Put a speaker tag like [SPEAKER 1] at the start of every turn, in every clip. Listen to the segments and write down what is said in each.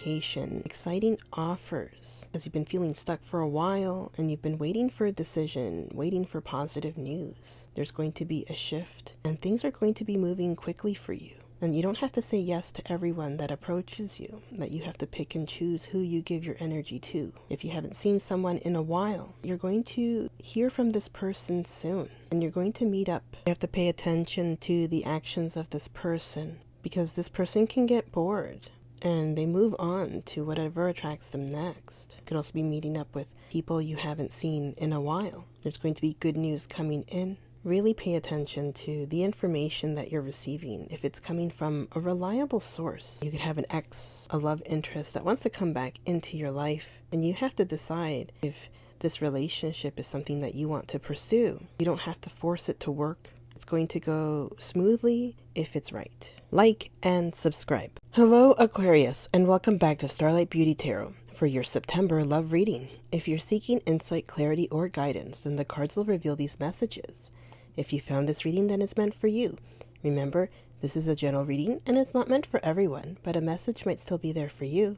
[SPEAKER 1] communication, exciting offers, as you've been feeling stuck for a while and you've been waiting for a decision, waiting for positive news. There's going to be a shift and things are going to be moving quickly for you. And you don't have to say yes to everyone that approaches you, that you have to pick and choose who you give your energy to. If you haven't seen someone in a while, you're going to hear from this person soon and you're going to meet up. You have to pay attention to the actions of this person because this person can get bored and they move on to whatever attracts them next. You could also be meeting up with people you haven't seen in a while. There's going to be good news coming in. Really pay attention to the information that you're receiving. If it's coming from a reliable source, you could have an ex, a love interest that wants to come back into your life, and you have to decide if this relationship is something that you want to pursue. You don't have to force it to work. It's going to go smoothly if it's right. Like and subscribe. Hello, Aquarius, and welcome back to Starlight Beauty Tarot for your September love reading. If you're seeking insight, clarity, or guidance, then the cards will reveal these messages. If you found this reading, then it's meant for you. Remember, this is a general reading and it's not meant for everyone, but a message might still be there for you.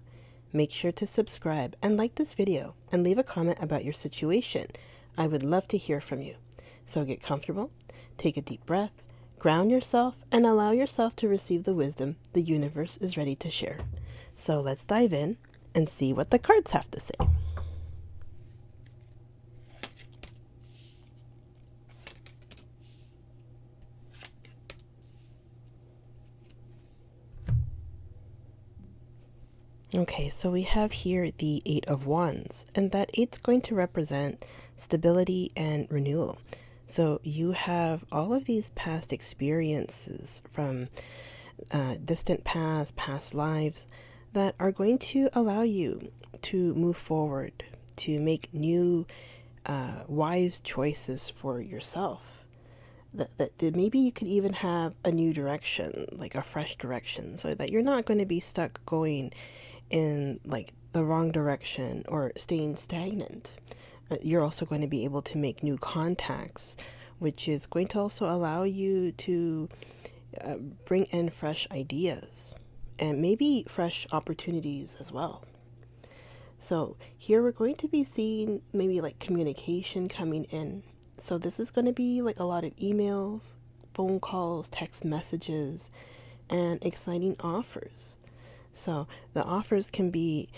[SPEAKER 1] Make sure to subscribe and like this video and leave a comment about your situation. I would love to hear from you. So get comfortable, take a deep breath, ground yourself, and allow yourself to receive the wisdom the universe is ready to share. So let's dive in and see what the cards have to say. Okay, so we have here the Eight of Wands, and that eight's going to represent stability and renewal. So you have all of these past experiences from distant past lives that are going to allow you to move forward, to make new wise choices for yourself. That maybe you could even have a new direction, like a fresh direction, so that you're not going to be stuck going in like the wrong direction or staying stagnant. You're also going to be able to make new contacts, which is going to also allow you to bring in fresh ideas and maybe fresh opportunities as well. So here we're going to be seeing maybe like communication coming in. So this is going to be like a lot of emails, phone calls, text messages, and exciting offers. So the offers can be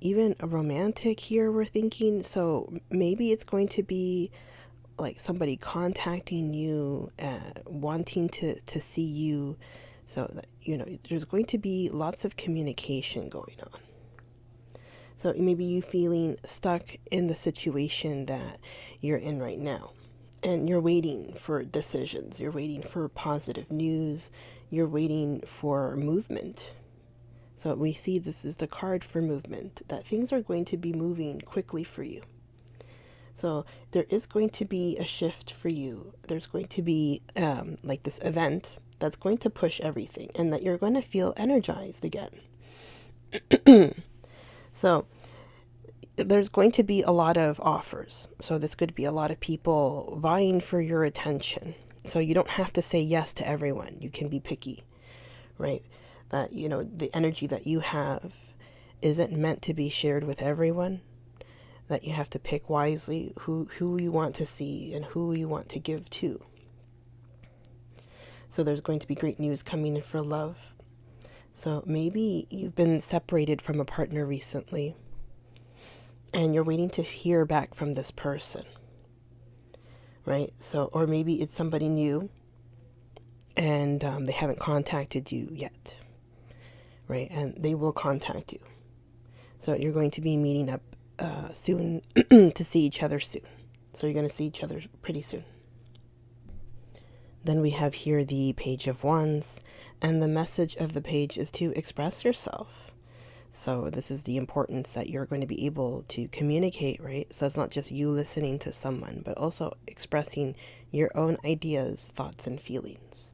[SPEAKER 1] even romantic here, we're thinking. So maybe it's going to be like somebody contacting you, wanting to see you. So that, there's going to be lots of communication going on. So maybe you feeling stuck in the situation that you're in right now. And you're waiting for decisions. You're waiting for positive news. You're waiting for movement. So we see this is the card for movement, that things are going to be moving quickly for you. So there is going to be a shift for you. There's going to be like this event that's going to push everything and that you're going to feel energized again. So there's going to be a lot of offers. So this could be a lot of people vying for your attention. So you don't have to say yes to everyone. You can be picky, right? That, the energy that you have isn't meant to be shared with everyone, that you have to pick wisely who you want to see and who you want to give to. So there's going to be great news coming in for love. So maybe you've been separated from a partner recently and you're waiting to hear back from this person, right? So, or maybe it's somebody new and they haven't contacted you yet. Right, and they will contact you. So you're going to be meeting up soon to see each other soon. So you're going to see each other pretty soon. Then we have here the Page of Wands, and the message of the page is to express yourself. So this is the importance that you're going to be able to communicate, right? So it's not just you listening to someone, but also expressing your own ideas, thoughts, and feelings.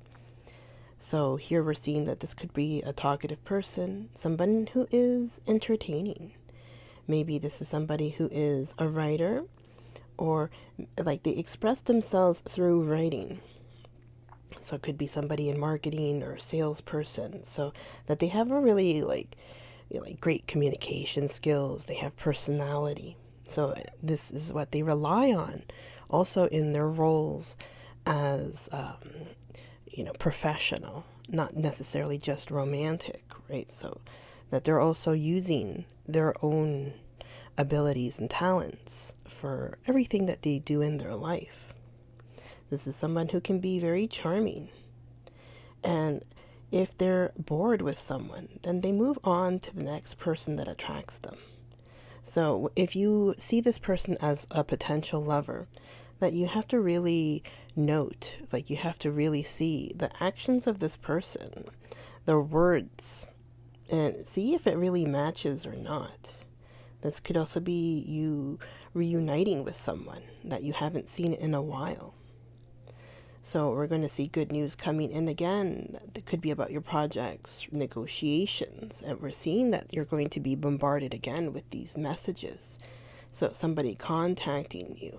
[SPEAKER 1] So here we're seeing that this could be a talkative person, somebody who is entertaining. Maybe this is somebody who is a writer, or like they express themselves through writing. So it could be somebody in marketing or a salesperson, so that they have a really like great communication skills. They have personality. So this is what they rely on also in their roles as, professional, not necessarily just romantic, right? So that they're also using their own abilities and talents for everything that they do in their life. This is someone who can be very charming. And if they're bored with someone, then they move on to the next person that attracts them. So if you see this person as a potential lover, that you have to really note, like you have to really see the actions of this person, their words, and see if it really matches or not. This could also be you reuniting with someone that you haven't seen in a while. So we're going to see good news coming in again. It could be about your projects, negotiations, and we're seeing that you're going to be bombarded again with these messages. So somebody contacting you,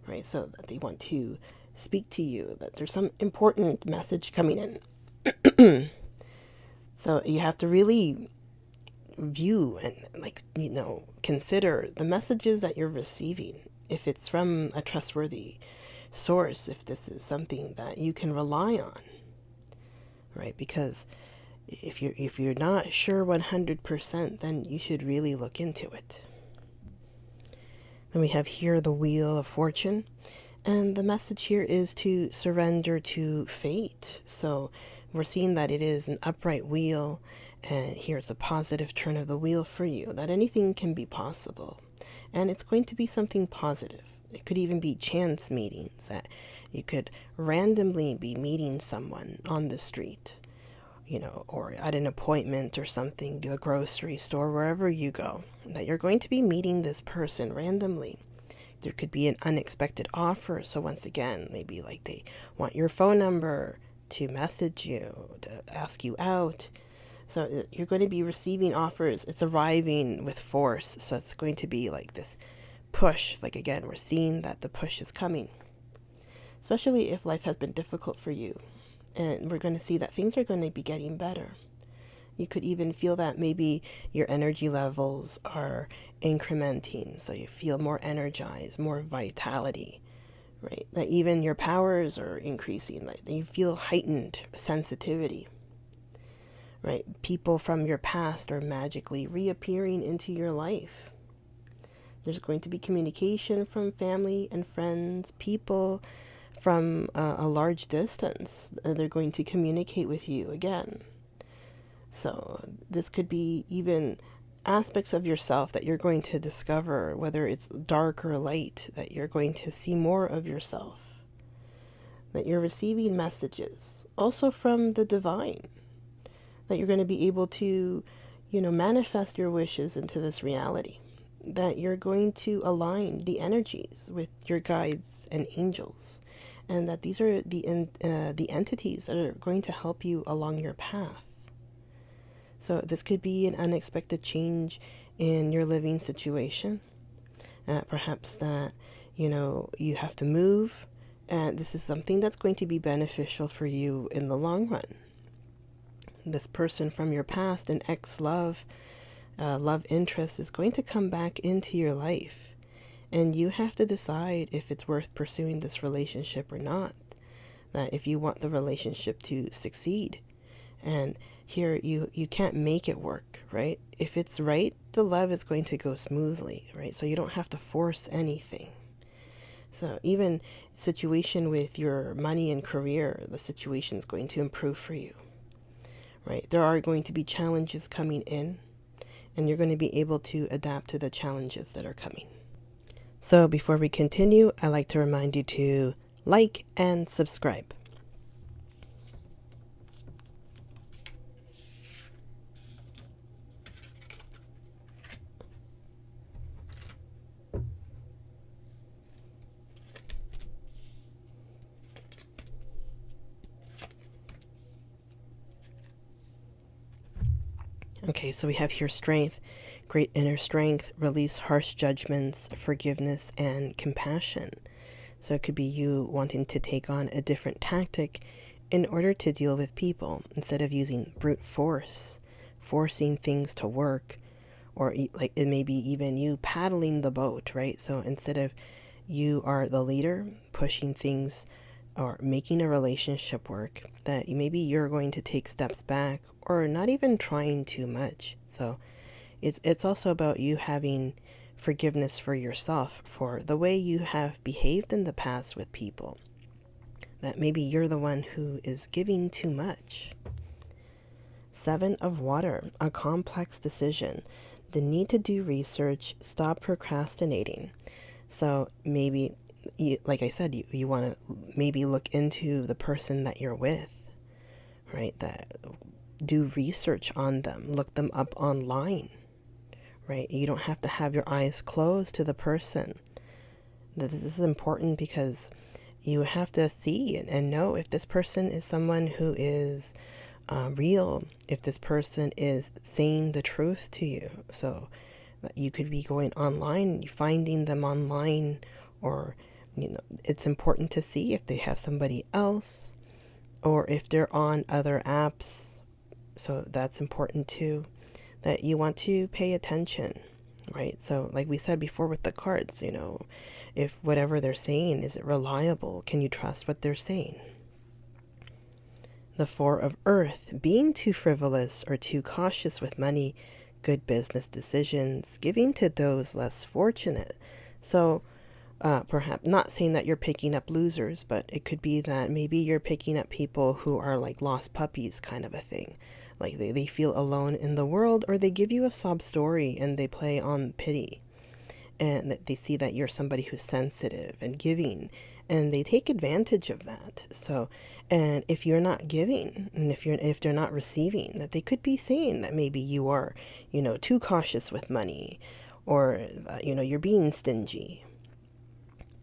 [SPEAKER 1] right? So that they want to speak to you, that there's some important message coming in. So you have to really view and consider the messages that you're receiving. If it's from a trustworthy source, if this is something that you can rely on, right? Because if you're not sure 100%, then you should really look into it. Then we have here the Wheel of Fortune, and the message here is to surrender to fate. So we're seeing that it is an upright wheel, and here's a positive turn of the wheel for you, that anything can be possible, and it's going to be something positive. It could even be chance meetings, that you could randomly be meeting someone on the street, or at an appointment or something, the grocery store, wherever you go, that you're going to be meeting this person randomly. There could be an unexpected offer. So once again, maybe like they want your phone number to message you, to ask you out. So you're going to be receiving offers. It's arriving with force. So it's going to be like this push. Like again, we're seeing that the push is coming, especially if life has been difficult for you. And we're going to see that things are going to be getting better. You could even feel that maybe your energy levels are incrementing, so you feel more energized, more vitality, right? That even your powers are increasing, like you feel heightened sensitivity, right? People from your past are magically reappearing into your life. There's going to be communication from family and friends, people from a large distance. They're going to communicate with you again. So this could be even aspects of yourself that you're going to discover, whether it's dark or light, that you're going to see more of yourself, that you're receiving messages also from the divine, that you're going to be able to, manifest your wishes into this reality, that you're going to align the energies with your guides and angels, and that these are the entities that are going to help you along your path. So this could be an unexpected change in your living situation. Perhaps that, you have to move, and this is something that's going to be beneficial for you in the long run. This person from your past, an ex-love, love interest, is going to come back into your life. And you have to decide if it's worth pursuing this relationship or not. That if you want the relationship to succeed. And here you can't make it work, right? If it's right, the love is going to go smoothly, right? So you don't have to force anything. So even situation with your money and career, the situation is going to improve for you, right? There are going to be challenges coming in, and you're going to be able to adapt to the challenges that are coming. So before we continue, I'd like to remind you to like and subscribe. Okay, so we have here strength, great inner strength, release harsh judgments, forgiveness, and compassion. So it could be you wanting to take on a different tactic in order to deal with people instead of using brute force forcing things to work, or like it may be even you paddling the boat, right? So instead of you are the leader pushing things or making a relationship work, that maybe you're going to take steps back or not even trying too much. So it's also about you having forgiveness for yourself for the way you have behaved in the past with people, that maybe you're the one who is giving too much. 7 of water, a complex decision, the need to do research, stop procrastinating. So maybe, like I said, you want to maybe look into the person that you're with, right? That do research on them, look them up online, right? You don't have to have your eyes closed to the person. This is important because you have to see and know if this person is someone who is real, if this person is saying the truth to you. So you could be going online, finding them online, or it's important to see if they have somebody else or if they're on other apps. So that's important too, that you want to pay attention, right? So like we said before with the cards, if whatever they're saying, is it reliable? Can you trust what they're saying? The 4 of earth, being too frivolous or too cautious with money, good business decisions, giving to those less fortunate. So perhaps not saying that you're picking up losers, but it could be that maybe you're picking up people who are like lost puppies kind of a thing. Like they feel alone in the world, or they give you a sob story and they play on pity. And that they see that you're somebody who's sensitive and giving, and they take advantage of that. So, and if you're not giving, and if they're not receiving, that they could be saying that maybe you are, too cautious with money, or you're being stingy.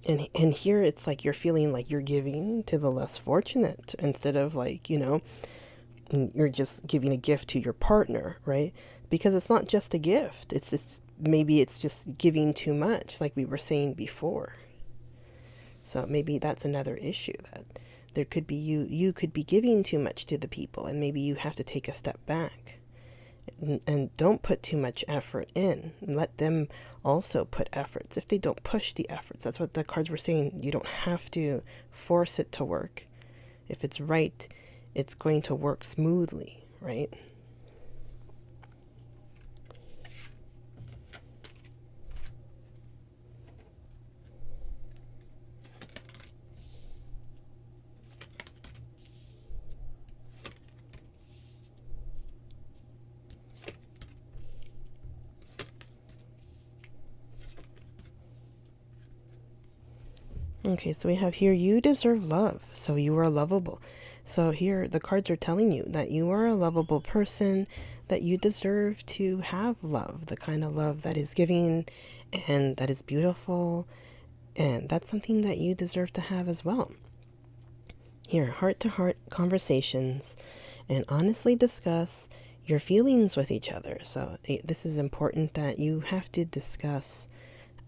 [SPEAKER 1] And here it's like you're feeling like you're giving to the less fortunate instead of like, you're just giving a gift to your partner, right? Because it's not just a gift. It's just, maybe it's just giving too much, like we were saying before. So maybe that's another issue, that there could be you could be giving too much to the people, and maybe you have to take a step back and don't put too much effort in. Let them also put efforts. If they don't push the efforts, that's what the cards were saying. You don't have to force it to work. If it's right, it's going to work smoothly, right? Okay, so we have here, you deserve love, so you are lovable. So here the cards are telling you that you are a lovable person, that you deserve to have love, the kind of love that is giving and that is beautiful, and that's something that you deserve to have as well. Here, heart-to-heart conversations, and honestly discuss your feelings with each other. So this is important, that you have to discuss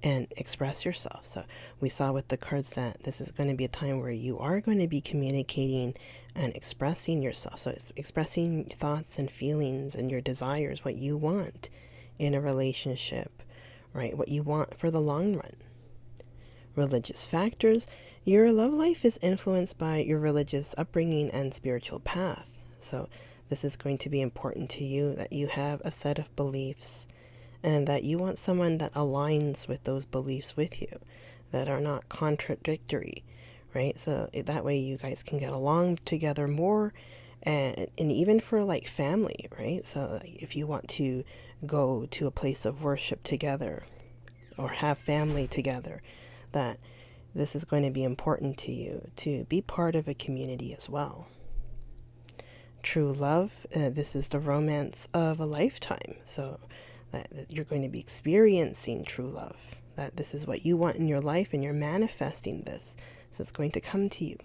[SPEAKER 1] and express yourself. So we saw with the cards that this is going to be a time where you are going to be communicating and expressing yourself. So it's expressing thoughts and feelings and your desires, what you want in a relationship, right? What you want for the long run. Religious factors. Your love life is influenced by your religious upbringing and spiritual path. So this is going to be important to you, that you have a set of beliefs and that you want someone that aligns with those beliefs with you, that are not contradictory, right? So that way you guys can get along together more, and even for like family, right? So if you want to go to a place of worship together or have family together, that this is going to be important to you to be part of a community as well. True love, this is the romance of a lifetime. So that you're going to be experiencing true love, that this is what you want in your life and you're manifesting this. So it's going to come to you.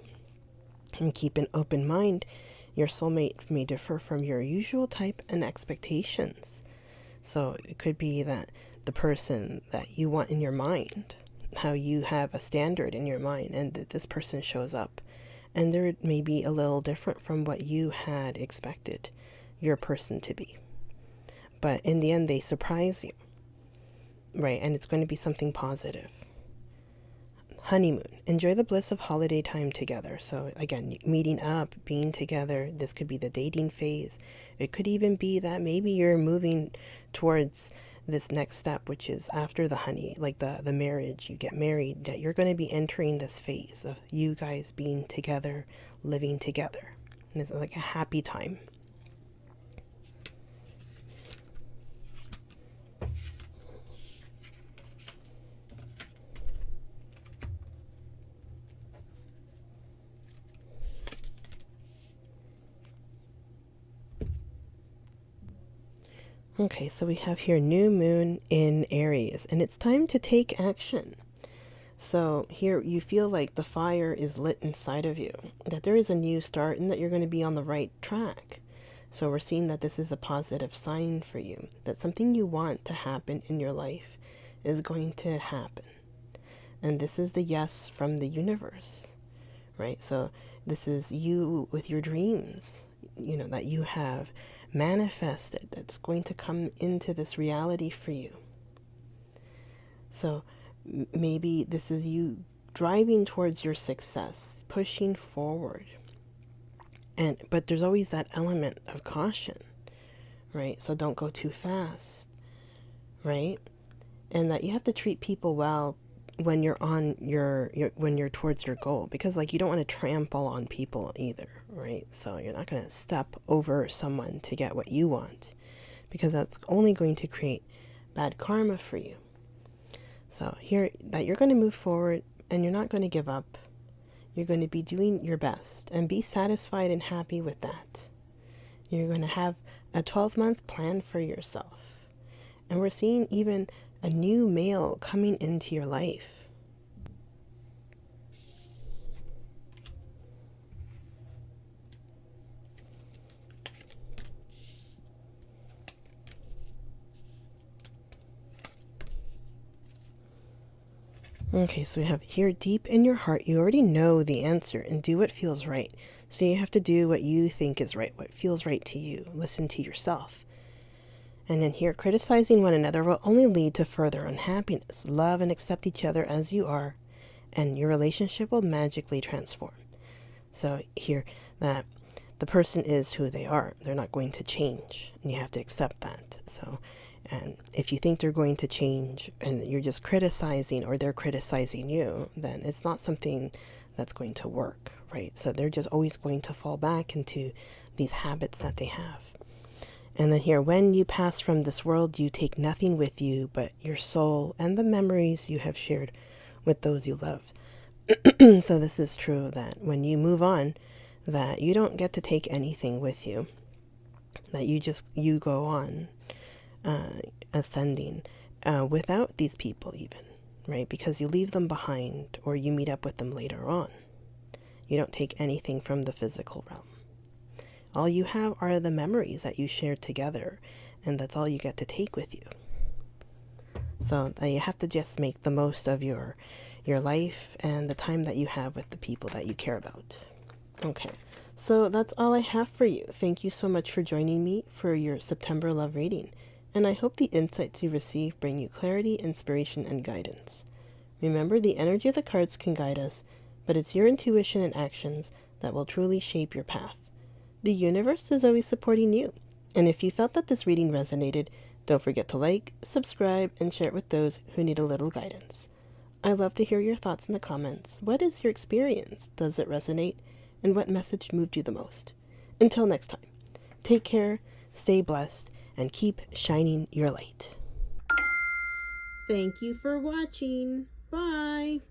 [SPEAKER 1] And keep an open mind. Your soulmate may differ from your usual type and expectations. So it could be that the person that you want in your mind, how you have a standard in your mind, and that this person shows up, and there may be a little different from what you had expected your person to be. but in the end they surprise you, right? And it's going to be something positive. Honeymoon. Enjoy the bliss of holiday time together. So again, meeting up, being together. This could be the dating phase. It could even be that maybe you're moving towards this next step, which is after the like the marriage, you get married, that you're going to be entering this phase of you guys being together, living together. And it's like a happy time. Okay, so we have here new moon in Aries, and it's time to take action. So here you feel like the fire is lit inside of you, that there is a new start and that you're going to be on the right track. So we're seeing that this is a positive sign for you, that something you want to happen in your life is going to happen. And this is the yes from the universe, right? So this is you with your dreams, that you have manifested, that's going to come into this reality for you. So maybe this is you driving towards your success, pushing forward. But there's always that element of caution, right? So don't go too fast, right? And that you have to treat people well when you're on when you're towards your goal, because like you don't want to trample on people either, right? So you're not going to step over someone to get what you want, because that's only going to create bad karma for you. So here, that you're going to move forward and you're not going to give up. You're going to be doing your best and be satisfied and happy with that. You're going to have a 12-month plan for yourself. And we're seeing even a new male coming into your life. Okay, so we have here, deep in your heart, you already know the answer and do what feels right. So you have to do what you think is right, what feels right to you. Listen to yourself. And then here, criticizing one another will only lead to further unhappiness. Love and accept each other as you are, and your relationship will magically transform. So here, that the person is who they are. They're not going to change, and you have to accept that. So, and if you think they're going to change and you're just criticizing, or they're criticizing you, then it's not something that's going to work, right? So they're just always going to fall back into these habits that they have. And then here, when you pass from this world, you take nothing with you but your soul and the memories you have shared with those you love. So this is true, that when you move on, that you don't get to take anything with you, that you go on ascending without these people even, right? Because you leave them behind, or you meet up with them later on. You don't take anything from the physical realm. All you have are the memories that you shared together, and that's all you get to take with you. So you have to just make the most of your life and the time that you have with the people that you care about. Okay, so that's all I have for you. Thank you so much for joining me for your September love reading, and I hope the insights you receive bring you clarity, inspiration, and guidance. Remember, the energy of the cards can guide us, but it's your intuition and actions that will truly shape your path. The universe is always supporting you. And if you felt that this reading resonated, don't forget to like, subscribe, and share it with those who need a little guidance. I love to hear your thoughts in the comments. What is your experience? Does it resonate? And what message moved you the most? Until next time, take care, stay blessed, and keep shining your light. Thank you for watching. Bye.